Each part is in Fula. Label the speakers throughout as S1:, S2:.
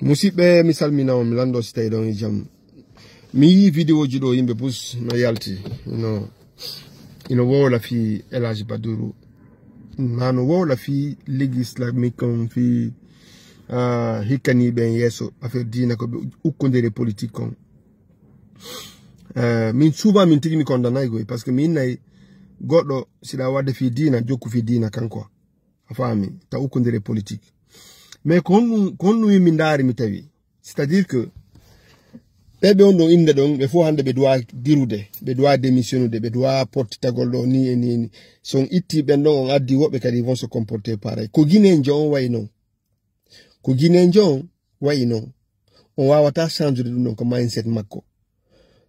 S1: Musibe misal mina milando stay don jam. Mi video jido yimbe bus na yalti. Wo la fi Elhadji Baduru. Nano wo la fi legislative kon fi hikani ben yeso affaire dina ko ukondere politique kon. Min souvent min tigi mi condamnay go parce que min nay goddo sida wadde fi dina jokku fi dina kanko afami ta ukondere politique. Mais konnu mi ndari mi tawi, c'est-à-dire que bebe on don inde don be fo hande be doit dirude, be doit démissionner, be doit porter tagol do ni son itti ben don on addi wobe kadi vont se comporter pareil. Ko Guinée njon wayno. Ko Guinée njon wayno. On wawata changer dum ko mindset makko.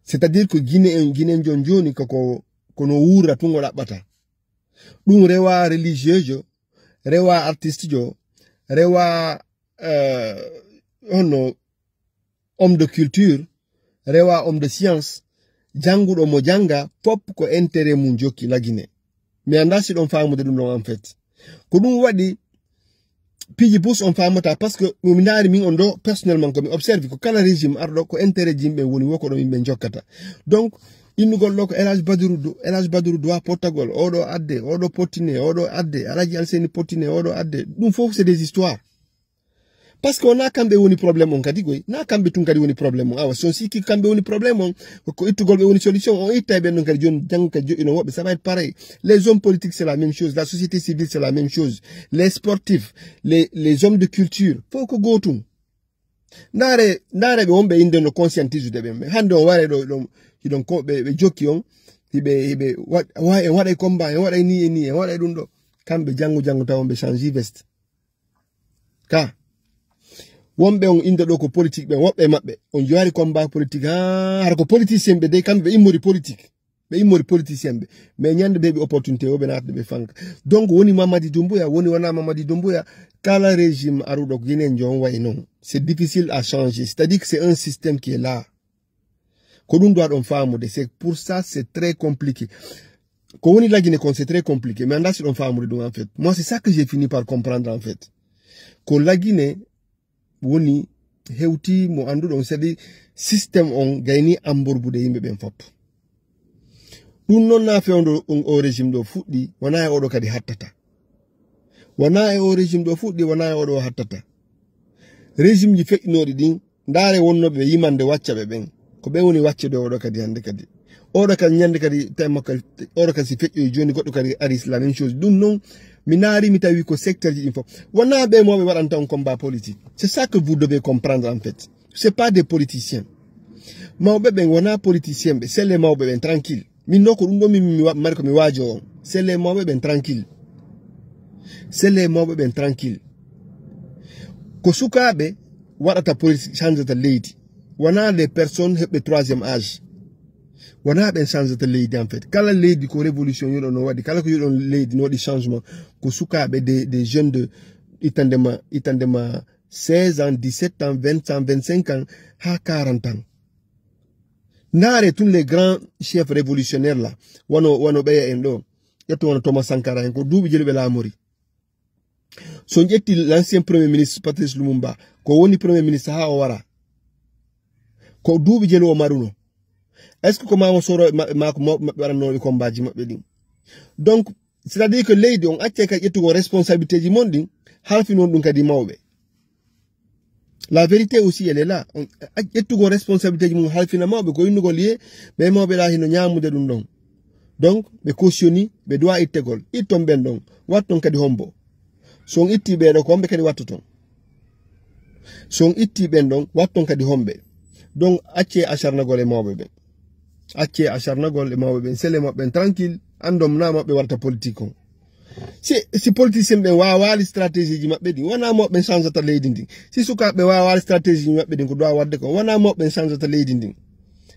S1: C'est-à-dire que Guinée njon joni ko no wura tungo labbata. Dum rewa religieux jo, rewa artiste jo, rewa homme de culture, rewa homme de science, jangudo mo janga pop ko intérêt mun jokki la Guinée. Mais anda si don faamu de dum en fait. Ko dum wadi piji bus on faamata parce que minari min on do personnellement ko mi observe ko kala régime ardo ko intérêt jimbe woni woko do min jokkata. Donc innugol loko Elhadji Baduru doit portagol odo adde odo potine odo adde Alhaji Alseni potine odo adde dum fofu c'est des histoires parce qu'on a kambe woni problème on kadi goy na kambe tun kadi woni problème on awa son siki kambe woni problème on ko ittugol be woni solution on itta be non kadi jon jang kadi wobe ça va être pareil. Les hommes politiques c'est la même chose, la société civile c'est la même chose, les sportifs, les hommes de culture faut ko gotum ndare be wonbe inde no conscientise de be hande on ware do hidon ko be jokki on hibe wada combat wada ni wada dum do kambe jangu taw be changer veste ka wonbe on inde do ko politique be wobbe mabbe on jari combat politique har ko politicien be de kambe immori politique be immori politicien be mais nyande be opportunité wobe naat be fank. Donc woni Mamadi Doumbouya woni wana Mamadi Doumbouya kala régime arudo Guinée njon way non, c'est difficile à changer, c'est-à-dire que c'est un système qui est là. Qu'on doit en faire, c'est pour ça c'est très compliqué. Quand on est la Guinée, c'est très compliqué. Mais là, c'est en fait. Moi, c'est ça que j'ai fini par comprendre en fait. Quand la Guinée, on est heuti mo andu donc c'est des systèmes on gagné amborbu de yimbe ben fop. Nous non a fait au régime de footdi, on a odo kadi hattata. Wana au régime de footdi, on a odo hattata. Régime yi fek no din ndare wonno be yimande wacca be ben. Ko be woni wacce do odo kadi hande kadi odo kan nyande kadi temakal odo kan si fekki joni goddo kadi aris la même chose dum non minari mi tawi ko secteur ji info wana be mo be wadanta on combat politique. C'est ça que vous devez comprendre en fait. C'est pas des politiciens mawbe ben wana politicien be c'est les mawbe ben tranquille min no ko dum do mi marko mi wajo c'est les mawbe ben tranquille, c'est les mawbe ben tranquille ko sukabe wadata politique change the lady. Wana les personnes de troisième âge. Wana ben change de lady en fait. Kala lady ko révolution yo no wadi kala ko yo lady no di changement ko suka be des jeunes de itandema 16 ans, 17 ans, 20 ans, 25 ans, ha 40 ans. Nare tous les grands chefs révolutionnaires là. Wano be endo. Yato wano Thomas Sankara en ko dubi jeli be la mori. Son jetti l'ancien premier ministre Patrice Lumumba ko woni premier ministre ha o wara. Ko duubi jelo maruno est-ce que comment on soro mako warano e combat ji mabbe din. Donc c'est-à-dire que leydi on acce ka ettugo responsabilité ji mon din halfi non dum kadi mawbe. La vérité aussi elle est là, on ettugo responsabilité ji mon halfi na mawbe ko innugo lié be mawbe la hino nyaamude dum don. Donc be cautioni be doit ittegol itton ben don watton kadi hombo son itti be do ko hombe kadi wattoton son itti ben don watton kadi hombe. Donc, acce acharnagol e mawbe ben. Acce acharnagol e mawbe ben. C'est les mawbe tranquille. Andom na mawbe warta politique on. Si politicien ben wawali stratégie ji mabbe di. Wana mawbe change ta leydi ndi. Si suka be wawali stratégie ji mabbe di ko do wadde ko. Wana mawbe change ta leydi ndi.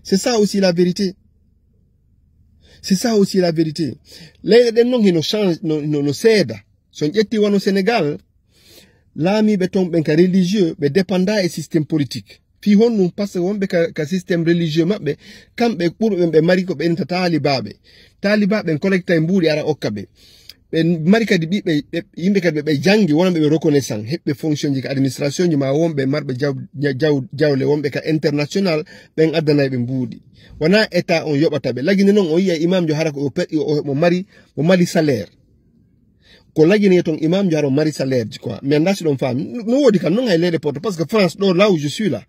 S1: C'est ça aussi la vérité. C'est ça aussi la vérité. Leyde den non hino change no seda. Son jetti wano Sénégal. Lami be ton ben ka religieux be dépendant et système politique. Fi honnu parce que wonbe ka système religieux mabbe kambe burbe be mari ko be talibabe collecta e mburi ara okkabe mari kadi ɓiɓɓe yimɓe kadi ɓe jangi wona ɓe reconnaissant heɓɓe fonction ji ka administration ji ma wonɓe marɓe jawle wonɓe ka international ɓen addanayi ɓe mbuuɗi wona état on yoɓata ɓe lagine noon o yiya imam jo hara ko mo mari salaire ko lagine ton imam jo hara o mari salaire ji quoi mais andasi ɗon faami no woodi kam noon hay leyɗe poto parce que France ɗo là où je suis là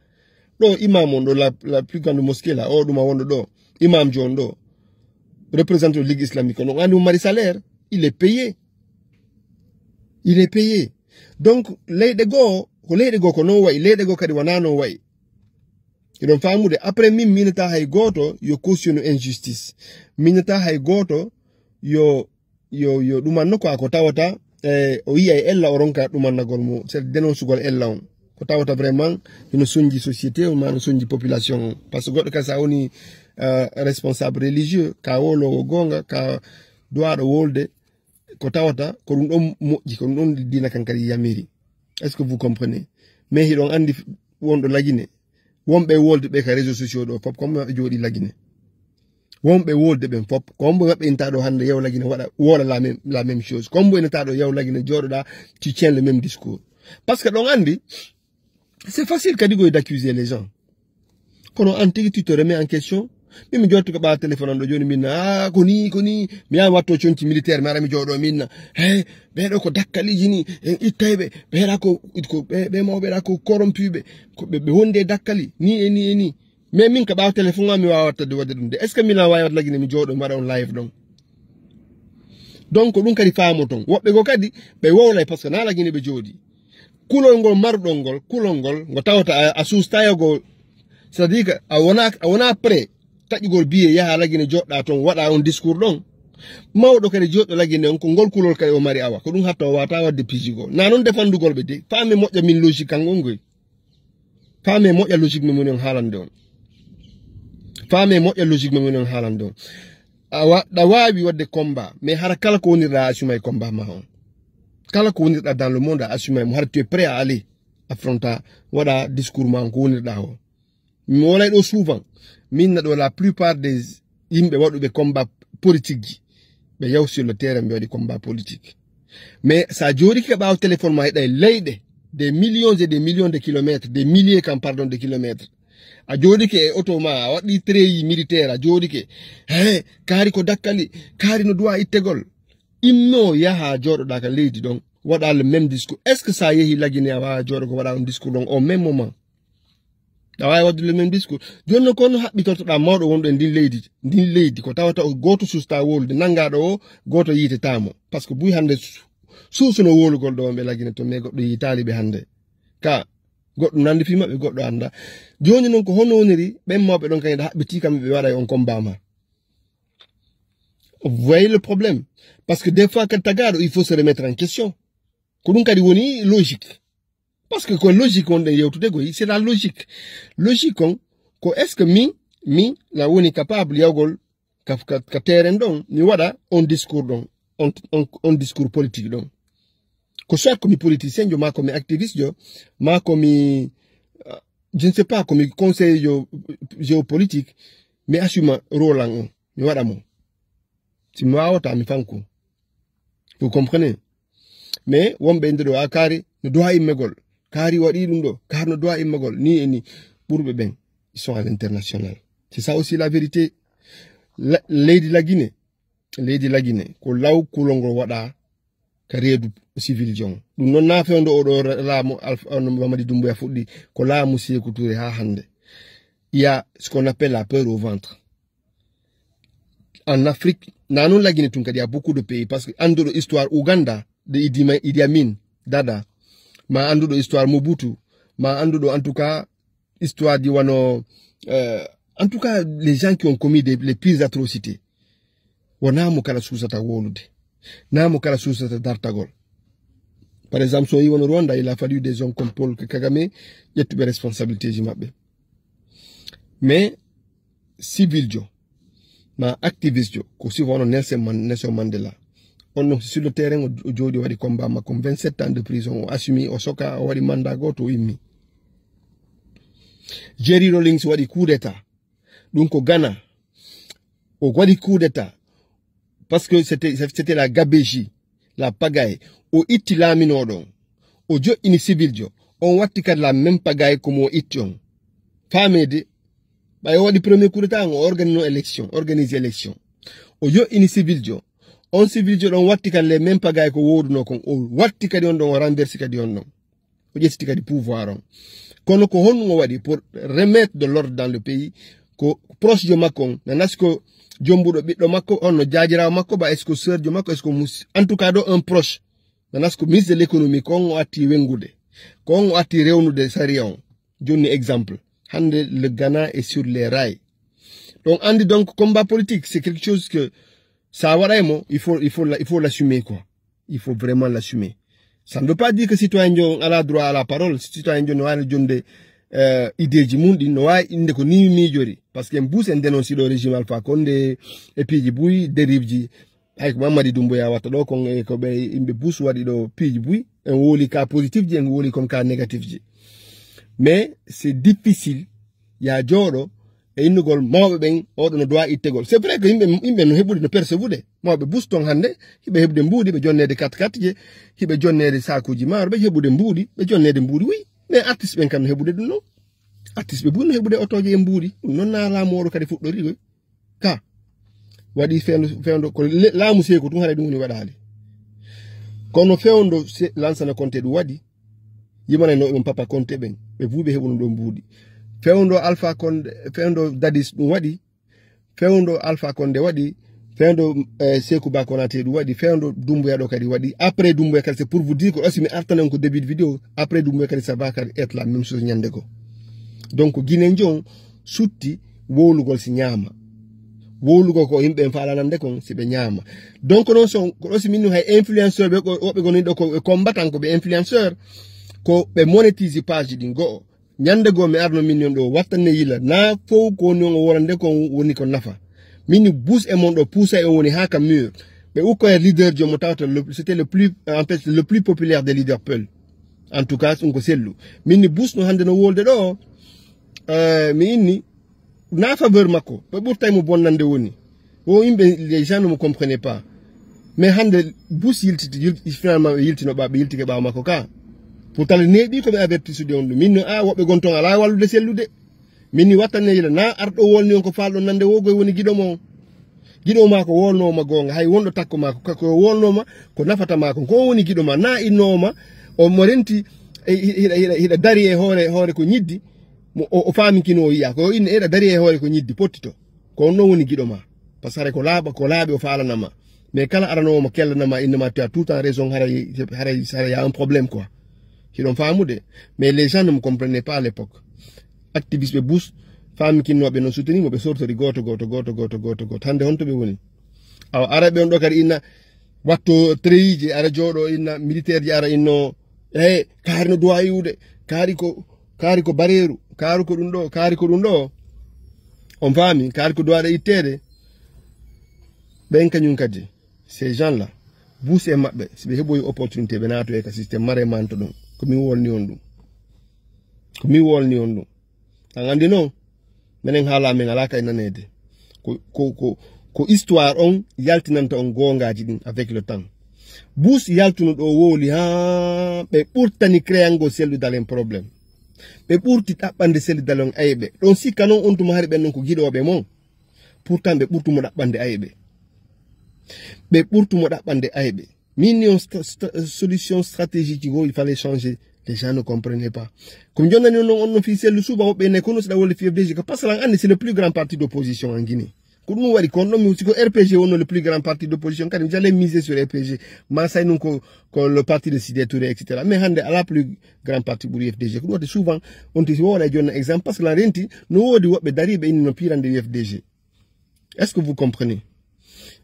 S1: ɗo imam on ɗo la plus grande mosquée là o ɗuma wonɗo ɗo imam jo on ɗo représentant de Ligue islamique on andi mo mari salaire il est payé. Il est payé. Donc, leyɗe go ko non way, leyɗe go kadi wana non way. Iɗon famude après min minata hay goto yo cautionne injustice. Minata hay goto yo ɗumanno ko tawata o yiya e ella o ronka ɗumannagol mo c'est dénoncugol ella on. Ko tawata vraiment ino soñji société o ma no soñji population on. Parce que goɗɗo ka sa woni responsable religieux ka wolowo gonga ka duwaɗo wolde ko tawata ko ɗum ɗon moƴƴi ko ɗum ɗon dina kan kadi yamiri. Est-ce que vous comprenez? Mais hiɗon andi wonɗo lagine wonɓe wolde ɓe ka réseaux sociaux ɗo fop comme maɓɓe jooɗi lagine wonɓe wolde ɓen fop kombo maɓɓe inta ɗo hande yaw lagine wola la même chose kombo inata ɗo yaw lagine jooɗoɗa tu tiens le même discours parce que ɗon andi c'est facile kadi goy d'accuser les gens kono an tigi tu te remets en question mi jottu ko ba téléphone do joni minna koni mi ya watto cionci militaire mi ara mi jodo minna be do ko dakkaliji ni ittaybe be ra ko be mawbe ra ko corrompuɓe ko be wonde dakkali ni mais min ka ba téléphone am mi wawata de wadde dum de est ce que mina wawi wat lagine mi jodo mi on live don donc dum kadi faamo ton wobbe go kadi be wowlay parce que na lagine be jodi kulol ngol mardol ngol kulol ngol ngo tawata a sustayogo c'est-à-dire que a wona prêt taƴugol biye yaha lagine joɗɗa ton waɗa on discours ɗon mawɗo kadi joɗɗo lagine on ko ngol kulol kadi o mari awa ko ɗum hatta o wata wadde pijigol na noon defandugol ɓe de faame moƴƴa min logique kangol ngoy faame moƴƴa logique men woni on haalande on faame moƴƴa logique men woni on haalande on aɗa wawi wadde combat mais hara kala ko wonirɗa assuma e combat ma on kala ko wonirɗa dans le monde a assuma mo hara tu es prêt à aller affronta waɗa discours ma on ko wonirɗa o mi wolay ɗo souvent min do la plupart des yimɓe waɗuɓe combat politique ji ɓe yaw sur le terrain ɓe waɗi combat politique mais sa jooɗiki ka ɓaawa téléphone ma heɗa leyɗe des millions et des millions de kilomètres des milliers kam pardon de kilomètres a jooɗike e auto ma a waɗi treyi militaire a jooɗike kaari ko dakkali kaari no duwa ittegol immo yaha jooɗoɗa ka leydi ɗon waɗa le même discours est ce que sa yeehi lagine a wawa jooɗo ko waɗa on discours ɗon au même moment a wawi wadde le même discours joni noon kono haɓɓitortoɗa mawɗo wonɗo e ndin leydi ko tawata o goto susta wolude nangaɗo o goto yitetamo par ce que buy hande suusuno wolugol ɗo ɓe lagine to mais goɗɗo yitali ɓe hande ka goɗɗo nandi fi maɓɓe goɗɗo anda joni noon ko hono woniri ɓen mawɓe ɗon kañum haɓɓiti kam ɓe waɗa on combat ma vous voyez le problème parce que des fois kadi tagaɗo il faut se remettre en question ko ɗum kadi woni logique parce que ko logique on den yewtude goy c'est la logique on ko est ce que mi la woni capable yawgol ka terrain don mi wada on discours don on discours politique don ko soit comme politicien jo ma comme activiste jo ma comme je ne sais pas comme conseiller géopolitique mais assuma rôle on mi wada mo si mi wawata mi fanko vous comprenez mais wonɓe ndo akari no doha immegol kaari waɗi ɗum ɗo kaari no dowa immagol ni e ni ɓurɓe ɓen ils sont à l'international c'est ça aussi la vérité leydi lagine ko law kulol ngol waɗa ka reedu civil jon ɗum noon na fewndo oɗo laamu Mamadi Doumbouya fuɗɗi ko laamu Sékou Touré ha hande il y a ce qu'on appelle la peur au ventre en Afrique na noon lagine tun kadi y a beaucoup de pays parce que anduɗo histoire Ouganda de Idi Amin Dada ma anduɗo histoire Mobutu ma anduɗo en tout cas histoire di wano en tout cas les gens qui ont commis les pires atrocités wonamo kala susata wolude namo kala susata dartagol par exemple so yi wono Rwanda il a fallu des hommes comme Paul Kagame ƴettuɓe responsabilité ji maɓɓe mais civil jo ma activiste jo ko si wono Nelson Mandela on sur le terrain o jodi wadi combat ma comme 27 ans de prison o assumi o soka o wadi mandat goto immi Jerry Rawlings wadi coup d'état donc au Ghana o wadi coup d'état parce que c'était la gabegie la pagaille o itti laaminoɗon o jo'ini civil jo on watti kadi la même pagaille comme o itti on famede ɓay o waɗi premier coup d'état o organise élection o jo'ini civil jo on civil jo ɗon watti kadi les même pagaille ko woduno kon o watti kadi on ɗon o renversi kadi on ɗon o ƴettiti kadi pouvoir on kono ko honno waɗi pour remettre de l'ordre dans le pays ko proche jo makko on nanas ko jombuɗo ɓiɗɗo makko on no jajirawo makko ba est ce que sœur jo makko est ce que mus en tout cas ɗo un proche nanas ko ministre de l'économie ko on o atti wengude ko on o atti rewnude saria on jonni exemple hande le Ghana est sur les rails donc andi donc combat politique c'est quelque chose que ça waɗaymo il faut l'assumer quoi il faut vraiment l'assumer. Ça ne veut pas dire que citoyen a la droit à la parole. Citoyen no wani jonde ideji mundi no wa inde ko ni mijori parce que mbus en dénonce le régime Alpha Condé et puis buy dérive ji ay ko Mamadi Doumbouya watta do kon e ko be imbe bus wadi do piji buy en woli cas positif ji en woli comme cas négatif ji mais c'est difficile ya jodo e innugol mawbe ben odo no doit ittegol c'est vrai que imbe no hebude no percevude mawbe buston hande hibe hebde mbuudi be jonnede 4-4 je hibe jonnede sakuji maaro be hebude mbuudi be jonnede mbuudi oui mais artiste ben kam hebude dum no artiste be bu no hebude otoje e mbuudi non na laamu kadi fuddori go ka wadi fewndo ko laamu seko tum hare dum ni wadali kono fewndo lansana Conté du wadi yimana no on Papa Conté ben be buube hebuno do mbuudi fewndo Alpha Condé fewndo Dadis dum wadi fewndo Alpha Condé wadi fewndo Sékou Ba Konaté du wadi fewndo Doumbouya do kadi wadi après Doumbouya kadi c'est pour vous dire que aussi mi artanen ko début de vidéo après Doumbouya kadi ça va kadi être la même chose nyande ko donc Guinée jon sutti wowlugol si nyama wowlugo ko yimbe faalanande kon si be nyama donc non son ko aussi minnu hay influenceur be ko wobe goni do ko combattant ko be influenceur ko be monétise page din go nyande go mi arno min yon do wattane yila na fo ko non worande ko woni ko nafa min bus e mon do poussa e woni haka mur be ou ko leader jo motata c'était le plus en fait le plus populaire des leaders peul en tout cas on ko sellu min bus no hande no wolde do mi inni na faveur mako be burtay mo bonnande woni o imbe les gens ne me comprenaient pas mais hande bus yilti finalement yilti no ba be yilti ke ba mako ka pourtant le nebi ko be avertisude on min wobe gonton ala wallude sellude min ni wattane yila na ardo wolni on ko faldo nande wogoy woni gido ma ko wolno ma gonga hay wondo takko ma ko wolno ma ko nafata ma ko woni gido ma na innoma o mo renti hida dari e hore ko nyiddi o fami kino yiya ko in eda dari e hore ko nyiddi pottito ko non woni gido ma pasare ko laabe o falana ma mais kala arano ma kellana ma inna ma tu as tout en raison hare ça y a un problème quoi qui l'ont fait mais les gens ne me comprenaient pas à l'époque activiste be bus fami kinno be non soutenir mo be sortori goto hande honto be woni aw arabe on do kadi inna watto treiji ara jodo inna militaire ji ara inno kaari no duwa yude kaari ko bareru kaari ko dum do on fami kaari ko duwa ittede ben kanyun kadi ces gens là bus e mabbe si be heboy opportunité be nato e ka système mare manto dum ko mi wolni on dum andi no menen hala men ala kay nanede ko histoire on yaltinanta on gongaji din avec le temps bus yaltuno do woli ha be burtani créango sellu dalen problème be burti tabbande sellu dalon aybe don sikano on tuma hari ben non ko gidobe mon pourtant be burtumo dabbande aybe minion solution stratégique il fallait changer. Les gens ne comprenaient pas. Comme on officiel le souvent ben kono da wol FDG que parce que c'est le plus grand parti d'opposition en Guinée. Ko dum wari kono mi ko RPG on le plus grand parti d'opposition car j'allais miser sur RPG. Masay non ko le parti de Sidé Touré etc. Mais hande à la plus grand parti pour FDG. Ko souvent on te wala jonne exemple parce que la renti no wodi wobbe dari be no pirande FDG. Est-ce que vous comprenez?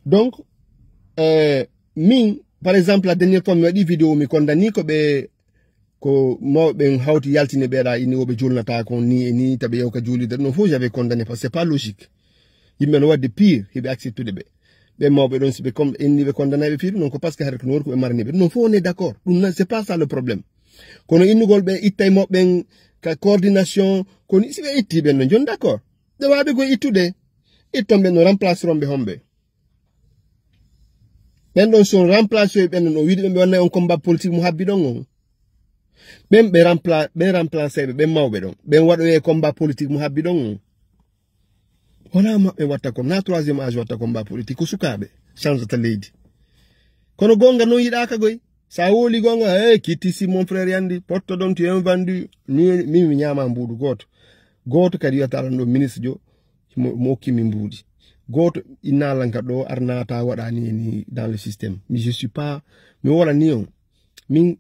S1: Donc par exemple la dernière fois mi dit vidéo mi condamné ko mo ben hawti yaltine beeda ini wobe julnata ko ni tabe yow ka julide non fo j'avais condamné parce que c'est pas logique yimbe no wadde pire hibe accepté be mawbe don sibe comme inni be condamné be pire non ko parce que har ko worko be marni be non fo on est d'accord c'est pas ça le problème kono innugol be ittay mo ben ka coordination ko ni sibe itti ben non jon d'accord de wabe ko ittude ittombe no remplaceront be hombe ben don son remplacer ben no widi be wonna on combat politique mu habbi don ben be remplacer be mawbe don ben wado e combat politique mu habbi don wala ma be watta ko na troisième âge watta combat politique ko sukabe change ta leydi kono gonga no yida ka goy sa woli gonga kiti si mon frère yandi porte don tu es vendu mi nyama mbudu goto kadi yata do ministre jo mo kimi mbudi goto inalanka do arnata wada ni dans le système mais je suis pas mais wala nion min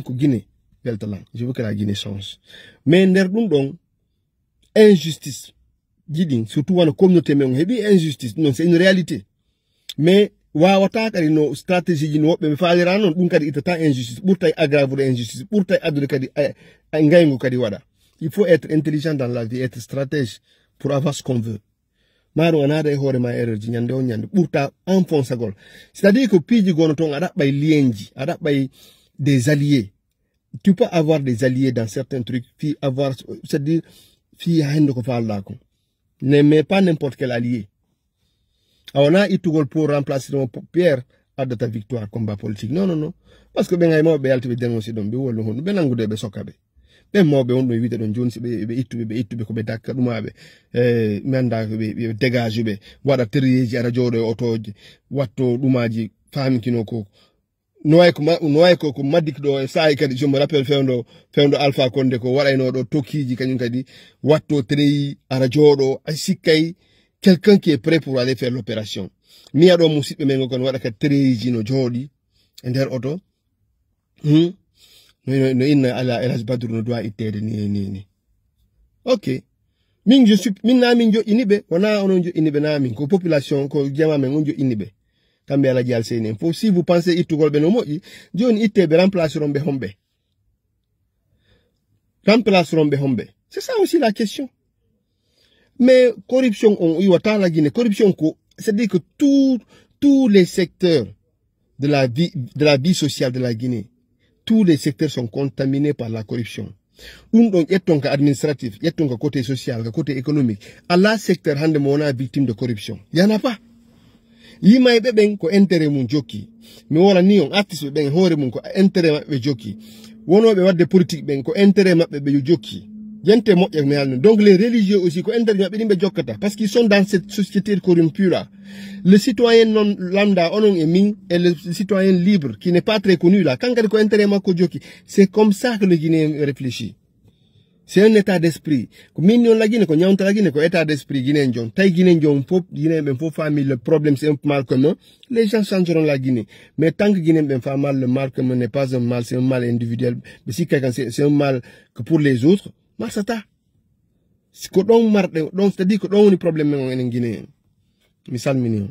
S1: ko Guinée beltalan je veux que la Guinée change mais nder dum don injustice jidin surtout wana communauté men hebi injustice non c'est une réalité mais wawata kadi no stratégie ji no wobbe be faalira non dum kadi itata injustice burtay aggrave injustice burtay addu kadi ngaygo kadi wada il faut être intelligent dans la vie être stratège pour avoir ce qu'on veut maro anada e hore ma erreur ji nyande on nyande burta enfonce gol c'est-à-dire que piji gono ton ada bay lienji ada bay des alliés tu peux avoir des alliés dans certains trucs fi avoir c'est-à-dire fi hande ko faala ko ne mais pas n'importe quel allié on a itugol pour remplacer mon Pierre à ta victoire combat politique non parce que ben ay mo be yalti be dénoncer don be wolo hon be nangude be sokabe be mo be on do wiide don jonsi be itube ko be dakka dumabe manda be dégage be wada terieji ara jodo otoje watto dumaji fami kinoko noy ko madik do e sai kadi je me rappelle fewndo Alpha Condé ko wadayno do tokkiji kanyum kadi watto treyi ara jodo ay sikkay quelqu'un qui est prêt pour aller faire l'opération mi ado musibbe men kon wada ka treyi no jodi e der auto no inna ala El Hadj Badru no doit ittede ni ok min je suis min na min jo inibe wana onon jo inibe na min ko population ko jama men on jo inibe kambe ala dial sene faut si vous pensez itugol be no moji joni ittebe remplaceront be hombe c'est ça aussi la question. Mais corruption on iwata la Guinée corruption ko c'est-à-dire que tous les secteurs de la vie sociale de la Guinée, tous les secteurs sont contaminés par la corruption. Donc yetonka administratif, yetonka côté social, côté économique. À la secteur hande mona victime de corruption. Il y en a pas. Yima ebe ben ko intérêt mun joki. Mais wala ni on artiste ben hore mun ko intérêt mabbe joki. Wono be wadde politique ben ko intérêt mabbe be joki. Donc les religieux aussi, parce qu'ils sont dans cette société corrompue là. Le citoyen non lambda, et le citoyen libre, qui n'est pas très connu là, c'est comme ça que le Guinéen réfléchit. C'est un état d'esprit. État d'esprit guinéen, le problème c'est un mal commun. Les gens changeront la Guinée. Mais tant que Guinéen fait mal, le mal commun n'est pas un mal, c'est un mal individuel. Mais si quelqu'un c'est un mal que pour les autres, Marsata. C'est-à-dire que l'on a un problème en Guinée. Misal mignon.